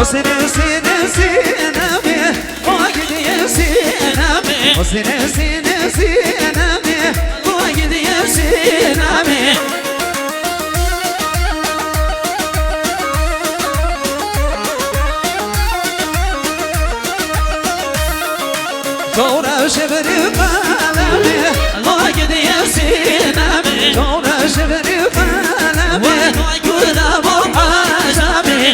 حسین سینمی آگیدی سینمی حسین سینمی آگیدی سینمی دور شبری قلبی آگیدی سینمی دور شبری قلبی آگیدم عجبی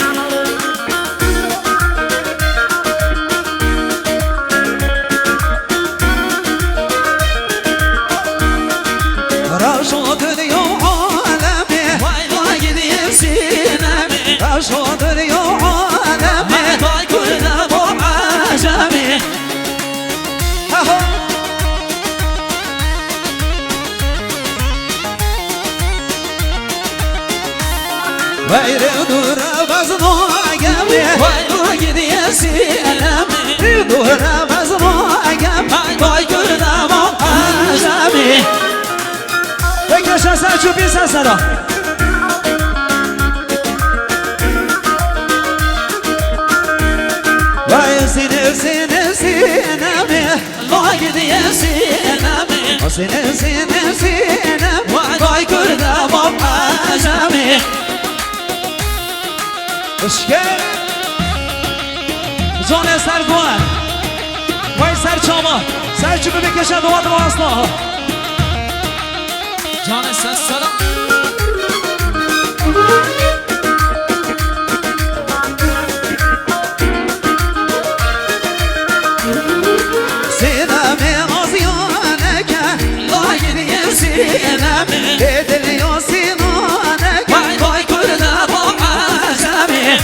راشو دنیا عالمی آگیدی سینمی راشو دنیا عالمی آگیدم عجبی وای دور باز ناگمی وای گیری سینمی دور باز ناگمی وای کردم عجبی بکش از چوبی سرا وای سینمی وای گیری سینمی سینمی وای کردم عجبی اشکر جان سرگوان وای سر چاما سر چوبه بکشن دوات با اصلا جان سلام سینمی آزیانه که لاغیدی سینمی بدلی و سینانه که وای کردم عجبی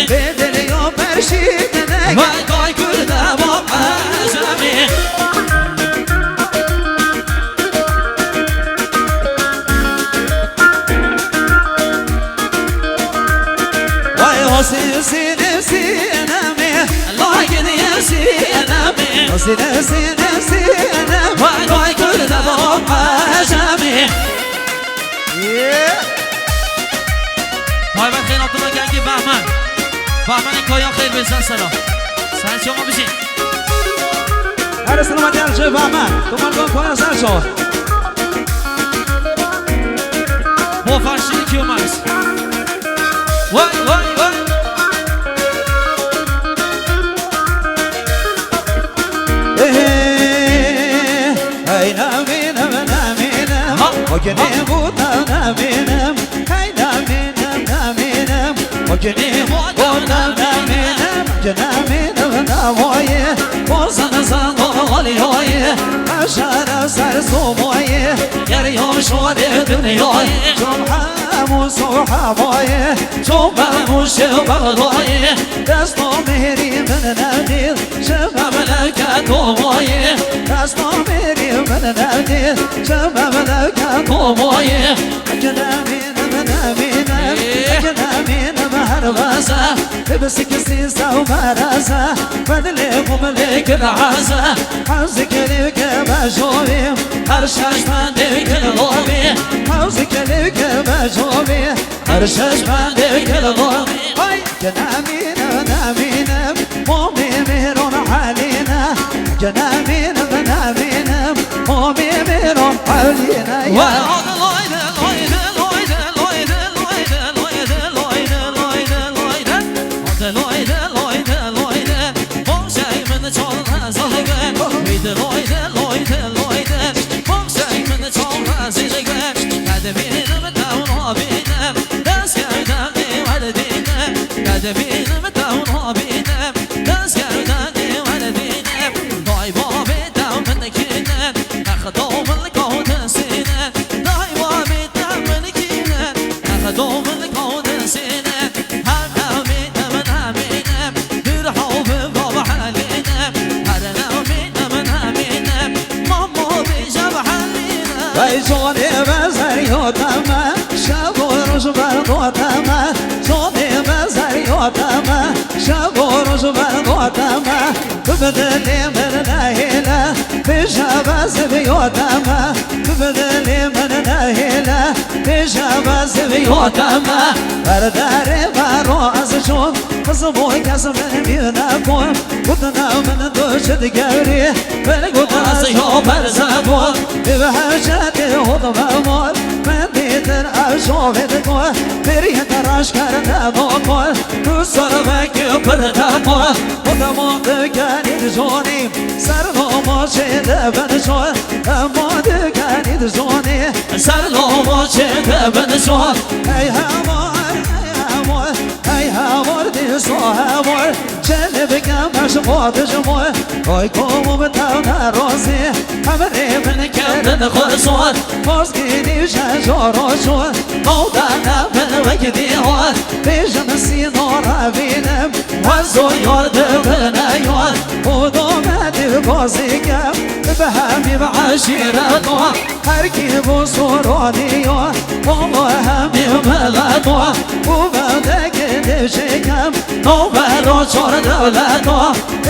بدلی و پرشیدنه وای کردم عجبی وای حسین سینمی لاغیدی سینمی حسین سینمی وای کردم عجبی پای من خیراتون رو گنگ بهمن کایا خیر بزن سلام سر شما بشین هر سلامتی هر چه بهمن تو من گم کایا سر شما با فرشید کیو مرس وای ای نمینم مکنی بودم نمینم ای نمینم مکنی بودم نمینم که نمینم نمایه بازن زنگالیایه اشار سر سومایه گریم شده دنیایه چون هموز و همایه چون بموش بغدایه دستا میری من ندید شب ملکت مایه دستا میری من ندید شب ملکت مایه که نمینم هر وزه بس کسی سو مرزه بدلی مملک العزه حوزك لك بجوبي هرشاش مندك الغوبي حوزك لك بجوبي هرشاش مندك الغوبي جنامين مومي مهرون علينا جنامين مومي مهرون علينا جوني بزريوتما شابو رجبر دوتما جوني بزريوتما شابور جبادوتما ببدلي من ناهيلا بشاباز بيوتما ببدلي من ناهيلا بشاباز بيوتما برداري باروز شوف قصبو كسب بيناكم قدنا من دوش دقاري بالقدنا سيو برزاكو ببهجاتي وضمامور من ديتر أشوف دقوة بريت راشكار نابوكور كسر بردامو وضمو دقاني دجوني سرلو موشي دبنشون أمو دقاني دجوني سرلو موشي دبنشون أي هامور أي هامور دي سو هامور جلبك مشبوط جمور ويكومو بتاونا روزي حمري من كردن خرصون موزقيني شاجوروشون موضانا من وكديون بيجن سينورا بينم وزو يورد بنايون ودوماتي بوزيكم بهامي بعشيرتو هركي بصورونيون ومهامي بغدو وبدك دشكم نوبرو شور دولتو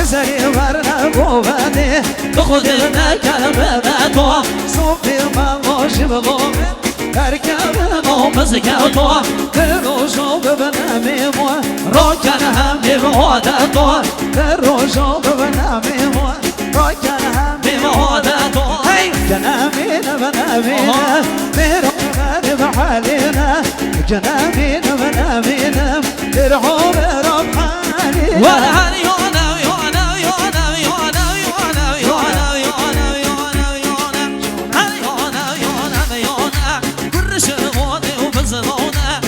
زي ورنا بوبدي بخدنا كلمتو صوفي ما موش بغوم هركب نوبزكتو الرجوع ببناميمو روكن همي بودتو الرجوع ببناميمو روكن همي بودتو هاي جنامينا بنامينا ميرونا بحالينا جنامينا بنامينا ترحوب ربحانينا ولا يونا يونا يونا يونا يونا يونا يونا يونا يونا يونا يونا يونا كل شغوني وبزلونا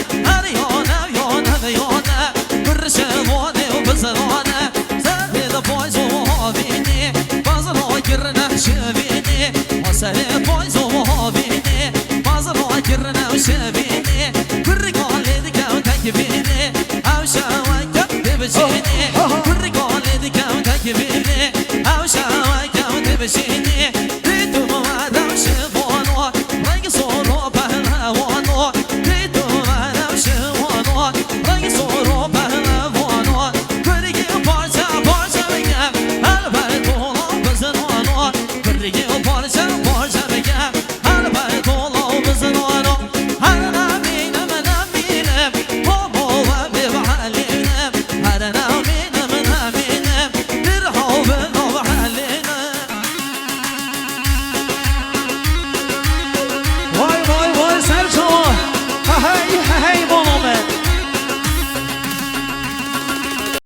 يونا يونا يونا كل شغوني وبزلونا زادي ذا بويز وهوبيني بازلو كرنا شبيني وسالي بويز وهوبيني بازلو كرنا وشبيني كل قولي ذكا وتكبيني أو شاويك تبشيني كل قولي ذكا وتكبيني أو شاويك وتبشيني